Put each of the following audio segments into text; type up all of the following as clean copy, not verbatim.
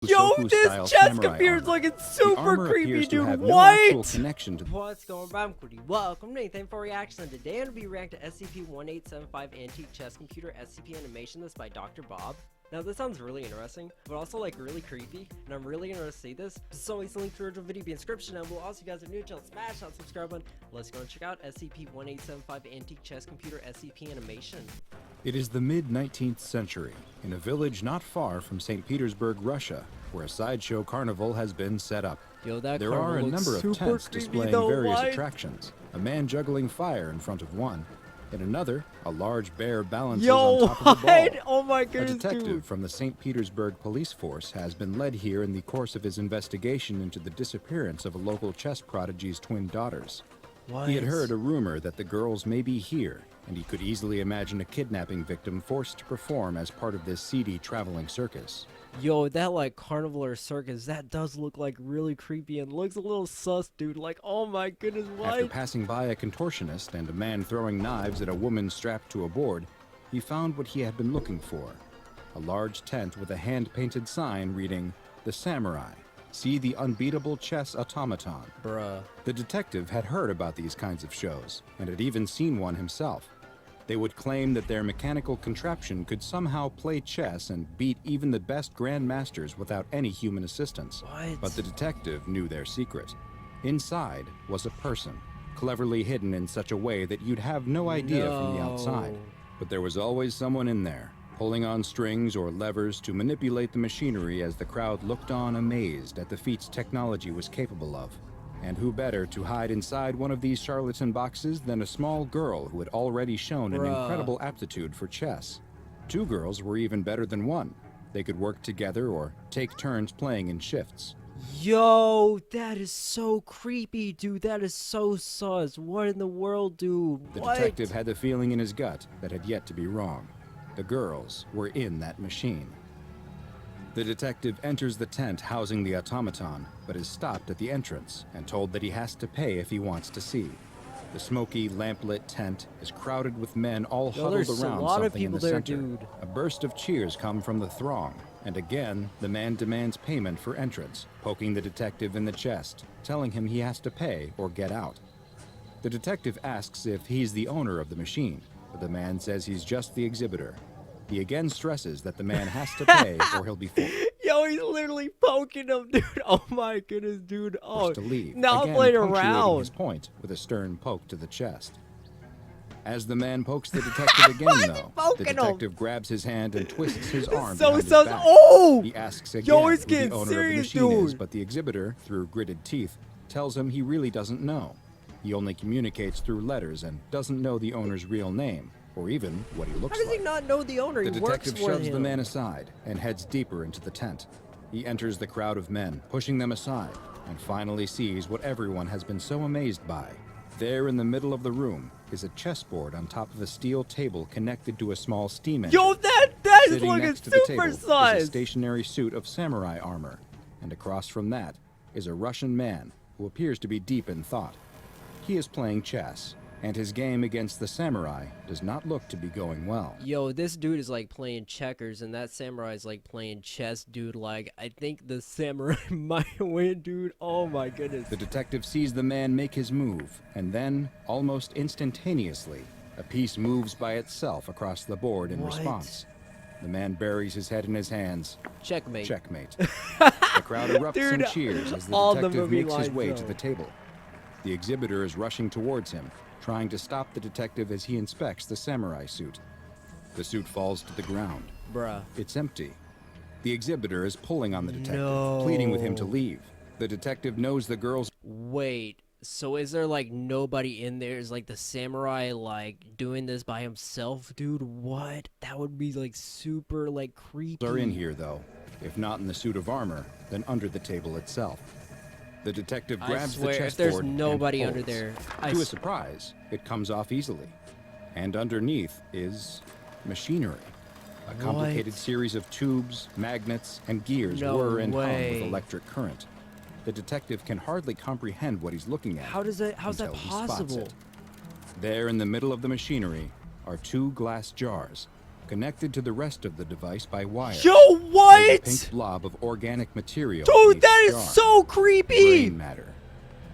Yo, this chest computer is looking super creepy, dude. What? What's going on, Cody? Welcome to Anything for Reaction. And today I'm gonna be reacting to SCP-1875 Antique Chess Computer SCP Animation. This by Dr. Bob. Now this sounds really interesting, but also like really creepy, and I'm really interested to see this. So it's a link to the original video in the description, and we'll also, you guys are new to the channel, smash that subscribe button. Let's go and check out SCP-1875 Antique Chess Computer SCP Animation. It is the mid-19th century, in a village not far from St. Petersburg, Russia, where a sideshow carnival has been set up. Yo, that there are a number of tents displaying various what? attractions. A man juggling fire in front of one. In another, a large bear balances on top of the ball. Oh my goodness, a detective dude. from the St. Petersburg police force has been led here in the course of his investigation into the disappearance of a local chess prodigy's twin daughters. What? He had heard a rumor that the girls may be here, and he could easily imagine a kidnapping victim forced to perform as part of this seedy traveling circus. Yo, that like carnival or circus, that does look like really creepy and looks a little sus, dude. Like, oh my goodness, what? After passing by a contortionist and a man throwing knives at a woman strapped to a board, he found what he had been looking for. A large tent with a hand-painted sign reading, "The Samurai. See the unbeatable chess automaton." Bruh. The detective had heard about these kinds of shows, and had even seen one himself. They would claim that their mechanical contraption could somehow play chess and beat even the best grandmasters without any human assistance. What? But the detective knew their secret. Inside was a person, cleverly hidden in such a way that you'd have no idea from the outside. But there was always someone in there, pulling on strings or levers to manipulate the machinery as the crowd looked on amazed at the feats technology was capable of. And who better to hide inside one of these charlatan boxes than a small girl who had already shown an incredible aptitude for chess. Two girls were even better than one. They could work together or take turns playing in shifts. Yo, that is so creepy, dude. That is so sus. What in the world, dude? The What? detective had the feeling in his gut that had yet to be wrong. The girls were in that machine. The detective enters the tent housing the automaton, but is stopped at the entrance and told that he has to pay if he wants to see. The smoky, lamplit tent is crowded with men all huddled there's around a lot of something in people the there, center. dude. A burst of cheers come from the throng, and again, the man demands payment for entrance, poking the detective in the chest, telling him he has to pay or get out. The detective asks if he's the owner of the machine, but the man says he's just the exhibitor. He again stresses that the man has to pay or he'll be forced. Yo, he's literally poking him, dude. Oh my goodness, dude. Oh, to leave. now Again, I'm playing punctuating around. his point with a stern poke to the chest. As the man pokes the detective again, though, the detective grabs his hand and twists his arm behind his back. Oh! He asks again Yo, he's who getting the owner serious, of the machine is, dude. but the exhibitor, through gritted teeth, tells him he really doesn't know. He only communicates through letters and doesn't know the owner's real name, or even what he looks How does like. he not know the owner? The He works detective for shoves him. the man aside and heads deeper into the tent. He enters the crowd of men, pushing them aside, and finally sees what everyone has been so amazed by. There in the middle of the room is a chessboard on top of a steel table connected to a small steam engine. Yo, that is Sitting looking next to the table super is a sus. stationary suit of samurai armor, and across from that is a Russian man who appears to be deep in thought. He is playing chess, and his game against the samurai does not look to be going well. Yo, this dude is like playing checkers, and that samurai is like playing chess, dude. Like, I think the samurai might win, dude. Oh my goodness. The detective sees the man make his move, and then, almost instantaneously, a piece moves by itself across the board in response. The man buries his head in his hands. Checkmate. Checkmate. The crowd erupts Dude, in cheers as the all the detective movie makes his lines, way though. to the table. The exhibitor is rushing towards him, trying to stop the detective as he inspects the samurai suit. The suit falls to the ground. Bruh. It's empty. The exhibitor is pulling on the detective, No. pleading with him to leave. The detective knows the girl's Wait, so is there like nobody in there? Is like the samurai like doing this by himself, dude? What? That would be like super like creepy. are in here, though. If not in the suit of armor, then under the table itself. The detective grabs I swear, the if there's chessboard nobody and under pulls. there, To his surprise, it comes off easily. And underneath is machinery. A complicated series of tubes, magnets, and gears No whir and hum way. with electric current. The detective can hardly comprehend what he's looking at. How's that until he spots possible? it. There in the middle of the machinery are two glass jars, connected to the rest of the device by wires. Yo, There's a what? pink blob of organic material. Dude, beneath that the is jar. so creepy! Brain matter.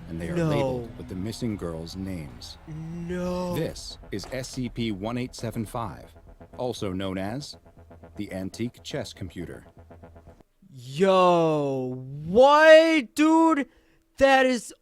And they are No. labeled with the missing girls' names. No. This is SCP-1875, also known as the Antique Chess Computer. Yo, what, dude? That is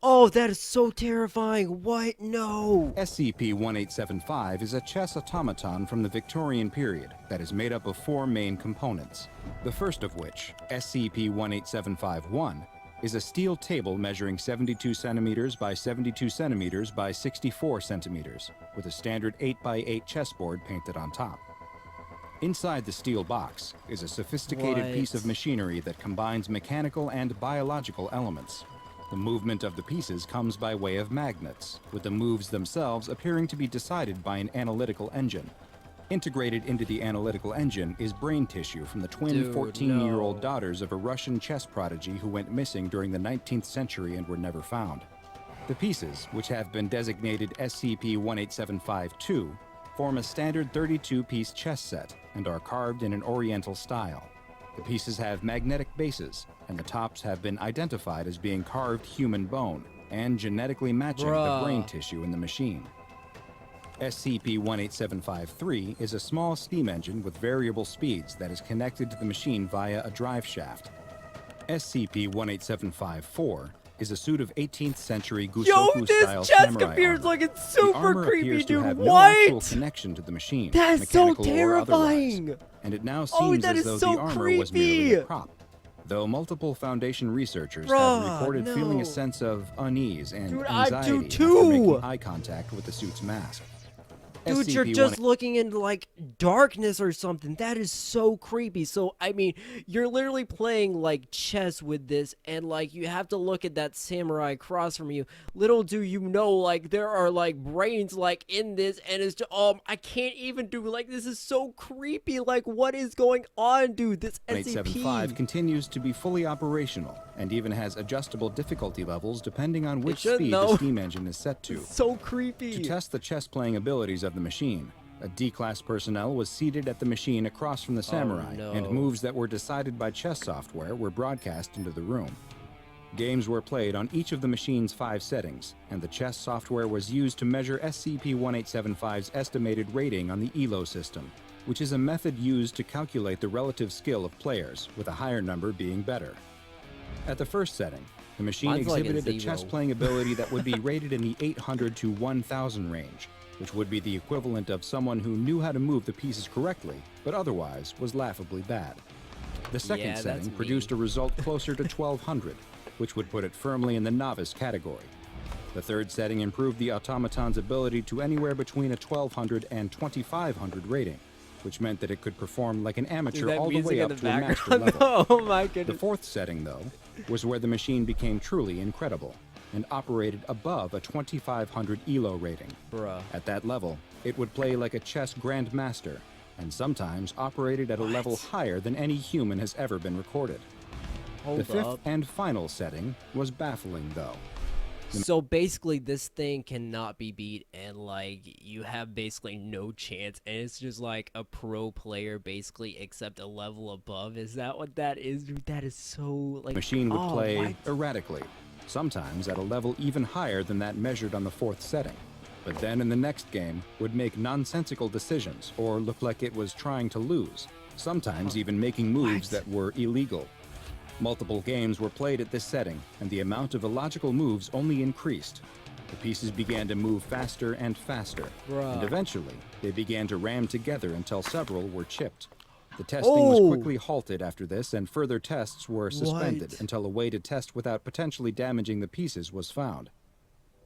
so terrifying. What? No. SCP-1875 is a chess automaton from the Victorian period that is made up of 4 main components. The first of which, SCP-18751, is a steel table measuring 72 centimeters by 72 centimeters by 64 centimeters, with a standard 8x8 chessboard painted on top. Inside the steel box is a sophisticated piece of machinery that combines mechanical and biological elements. The movement of the pieces comes by way of magnets, with the moves themselves appearing to be decided by an analytical engine. Integrated into the analytical engine is brain tissue from the twin 14-year-old daughters of a Russian chess prodigy who went missing during the 19th century and were never found. The pieces, which have been designated SCP-18752, form a standard 32-piece chess set and are carved in an Oriental style. The pieces have magnetic bases, and the tops have been identified as being carved human bone and genetically matching the brain tissue in the machine. SCP-18753 is a small steam engine with variable speeds that is connected to the machine via a drive shaft. SCP-18754 is a suit of 18th century Gusoku-style this chess samurai computer's armor. looking The super armor creepy, appears to dude. have What? no actual connection to the machine, That is so mechanical or otherwise, terrifying. and it now seems that as is though so the armor was merely creepy. a prop. Though multiple Foundation researchers Bruh, have reported feeling no. a sense of unease and Dude, I do anxiety too. after making eye contact with the suit's mask. Dude, you're just looking into, like, darkness or something. That is so creepy. So, I mean, you're literally playing, like, chess with this, and, like, you have to look at that samurai across from you. Little do you know, like, there are, like, brains, like, in this, and it's just, I can't even do, like, this is so creepy. Like, what is going on, dude? This SCP. 18755 continues to be fully operational, and even has adjustable difficulty levels depending on which speed the steam engine is set to. So creepy. To test the chess-playing abilities of the machine, a D-class personnel was seated at the machine across from the samurai, and moves that were decided by chess software were broadcast into the room. Games were played on each of the machine's 5 settings, and the chess software was used to measure SCP-1875's estimated rating on the ELO system, which is a method used to calculate the relative skill of players, with a higher number being better. At the first setting, the machine exhibited a chess-playing ability that would be rated in the 800 to 1000 range, which would be the equivalent of someone who knew how to move the pieces correctly, but otherwise was laughably bad. The second setting produced a result closer to 1200, which would put it firmly in the novice category. The third setting improved the automaton's ability to anywhere between a 1200 and 2500 rating, which meant that it could perform like an amateur all the way up to a master level. Oh my goodness. The fourth setting, though, was where the machine became truly incredible and operated above a 2500 ELO rating. At that level, it would play like a chess grandmaster, and sometimes operated at a level higher than any human has ever been recorded. The fifth and final setting was baffling, though. So basically, this thing cannot be beat, and like you have basically no chance, and it's just like a pro player basically, except a level above. Is that what that is? Dude, that is so like. The machine would play erratically, sometimes at a level even higher than that measured on the fourth setting. But then in the next game would make nonsensical decisions or look like it was trying to lose, sometimes even making moves that were illegal. Multiple games were played at this setting, and the amount of illogical moves only increased. The pieces began to move faster and faster, and eventually they began to ram together until several were chipped. The testing was quickly halted after this, and further tests were suspended until a way to test without potentially damaging the pieces was found.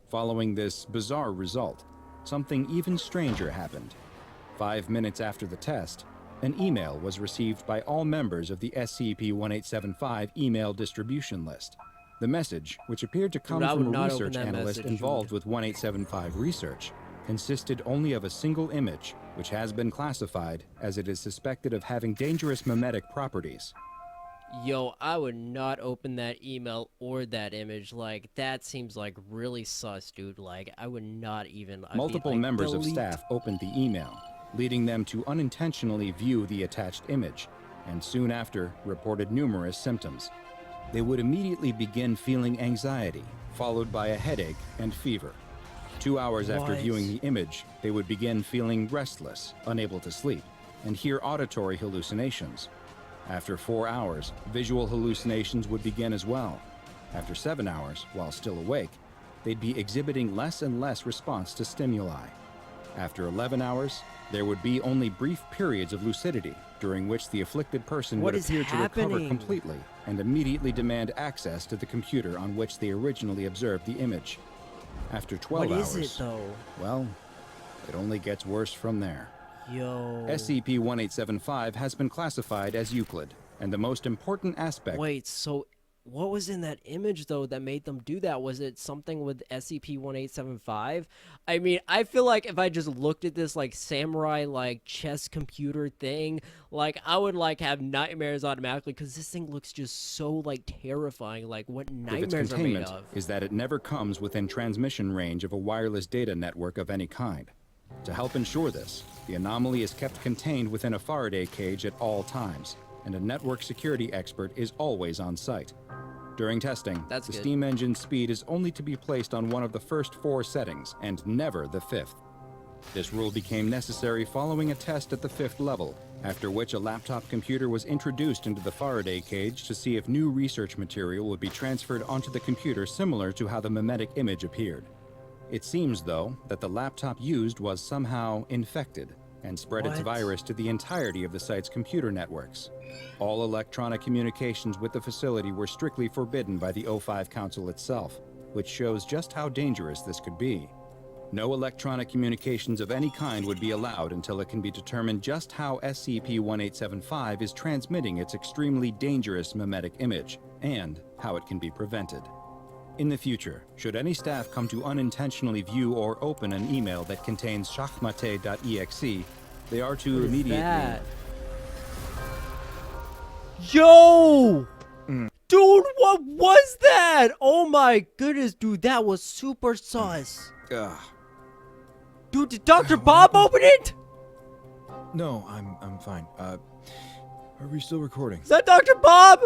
Following this bizarre result, something even stranger happened. 5 minutes after the test, an email was received by all members of the SCP-1875 email distribution list. The message, which appeared to come from a research analyst involved with 1875 research, consisted only of a single image, which has been classified as it is suspected of having dangerous memetic properties. Yo, I would not open that email or that image. Like, that seems like really sus, dude. Like, I would not even. Multiple members of staff opened the email, leading them to unintentionally view the attached image, and soon after reported numerous symptoms. They would immediately begin feeling anxiety, followed by a headache and fever. 2 hours after viewing the image, they would begin feeling restless, unable to sleep, and hear auditory hallucinations. After 4 hours, visual hallucinations would begin as well. After 7 hours, while still awake, they'd be exhibiting less and less response to stimuli. After 11 hours, there would be only brief periods of lucidity, during which the afflicted person would appear to recover completely and immediately demand access to the computer on which they originally observed the image. After 12 hours, what is it though? Well, it only gets worse from there. Yo. SCP-1875 has been classified as Euclid, and the most important aspect... Wait, so what was in that image, though, that made them do that? Was it something with SCP-1875? I mean, I feel like if I just looked at this, like, samurai, like, chess computer thing, like, I would, like, have nightmares automatically, because this thing looks just so, like, terrifying. Like, what nightmares are made of? Is that it never comes within transmission range of a wireless data network of any kind. To help ensure this, the anomaly is kept contained within a Faraday cage at all times, and a network security expert is always on site. During testing, the steam engine speed is only to be placed on one of the first 4 settings, and never the 5th. This rule became necessary following a test at the 5th level, after which a laptop computer was introduced into the Faraday cage to see if new research material would be transferred onto the computer similar to how the Memetic image appeared. It seems, though, that the laptop used was somehow infected and spread its virus to the entirety of the site's computer networks. All electronic communications with the facility were strictly forbidden by the O5 Council itself, which shows just how dangerous this could be. No electronic communications of any kind would be allowed until it can be determined just how SCP-1875 is transmitting its extremely dangerous memetic image, and how it can be prevented. In the future, should any staff come to unintentionally view or open an email that contains shachmate.exe, they are to immediately... Yo! Dude, what was that? Oh my goodness, dude, that was super sus. Dude, did Dr. Bob open it? No, I'm fine. Are we still recording? Is that Dr. Bob?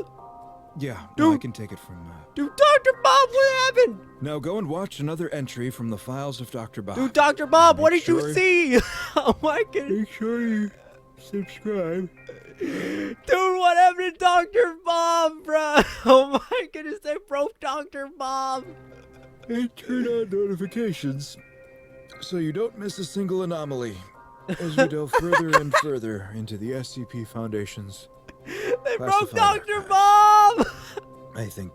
Yeah, no, I can take it from... Dude, Dr. Bob, what happened? Now go and watch another entry from the files of Dr. Bob. Dude, Dr. Bob, what did you see? Oh my goodness. Make sure you subscribe. Dude, what happened to Dr. Bob, bro? Oh my goodness, they broke Dr. Bob. And turn on notifications so you don't miss a single anomaly as we delve further and further into the SCP Foundation's They broke Dr. Bob! I think,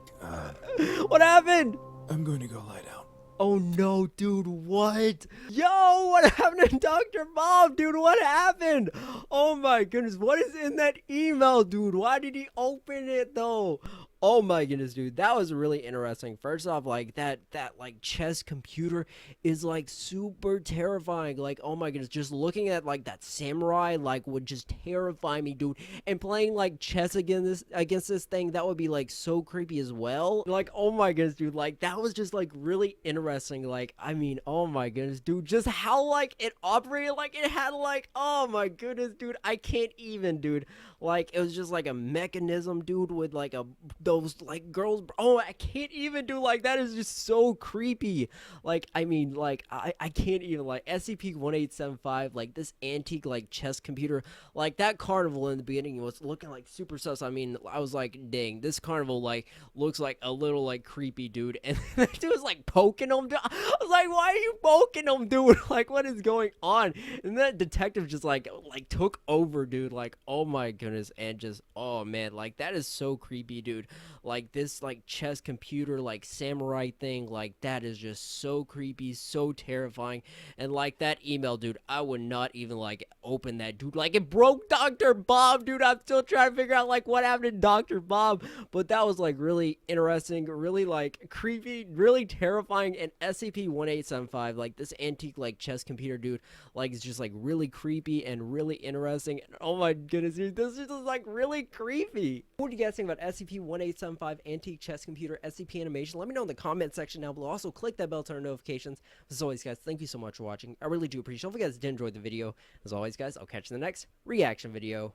what happened? I'm going to go lie down. Oh no, dude, what? Yo, what happened to Dr. Bob, dude? What happened? Oh my goodness, what is in that email, dude? Why did he open it, though? Oh my goodness, dude, that was really interesting. First off, like, that like, chess computer is, like, super terrifying. Like, oh my goodness, just looking at, like, that samurai, like, would just terrify me, dude. And playing, like, chess against this thing, that would be, like, so creepy as well. Like, oh my goodness, dude, like, that was just, like, really interesting. Like, I mean, oh my goodness, dude, just how, like, it operated, like, it had, like, oh my goodness, dude, I can't even, dude. Like, it was just, like, a mechanism, dude, with, like, those, like, girls. Oh, I can't even do, like, that is just so creepy. Like, I mean, like, I can't even, like, SCP-1875, like, this antique, like, chess computer, like, that carnival in the beginning was looking, like, super sus. I mean, I was like, dang, this carnival, like, looks like a little, like, creepy, dude. And that dude was, like, poking him. I was like, why are you poking him, dude? Like, what is going on? And that detective just, like took over, dude. Like, oh my goodness. And just, oh man, like, that is so creepy, dude. Like, this, like, chess computer, like, samurai thing, like, that is just so creepy, so terrifying. And, like, that email, dude, I would not even, like, open that, dude. Like, it broke Dr. Bob, dude. I'm still trying to figure out, like, what happened to Dr. Bob. But that was, like, really interesting, really, like, creepy, really terrifying. And SCP-1875, like, this antique, like, chess computer, dude, like, is just, like, really creepy and really interesting. And, oh my goodness, dude, this is just, like, really creepy. What do you guys think about SCP-1875? SCP-1875 Antique Chess Computer SCP animation? Let me know in the comment section down below. Also, click that bell to turn notifications. As always, guys, thank you so much for watching. I really do appreciate it. If you guys did enjoy the video, as always, guys, I'll catch you in the next reaction video.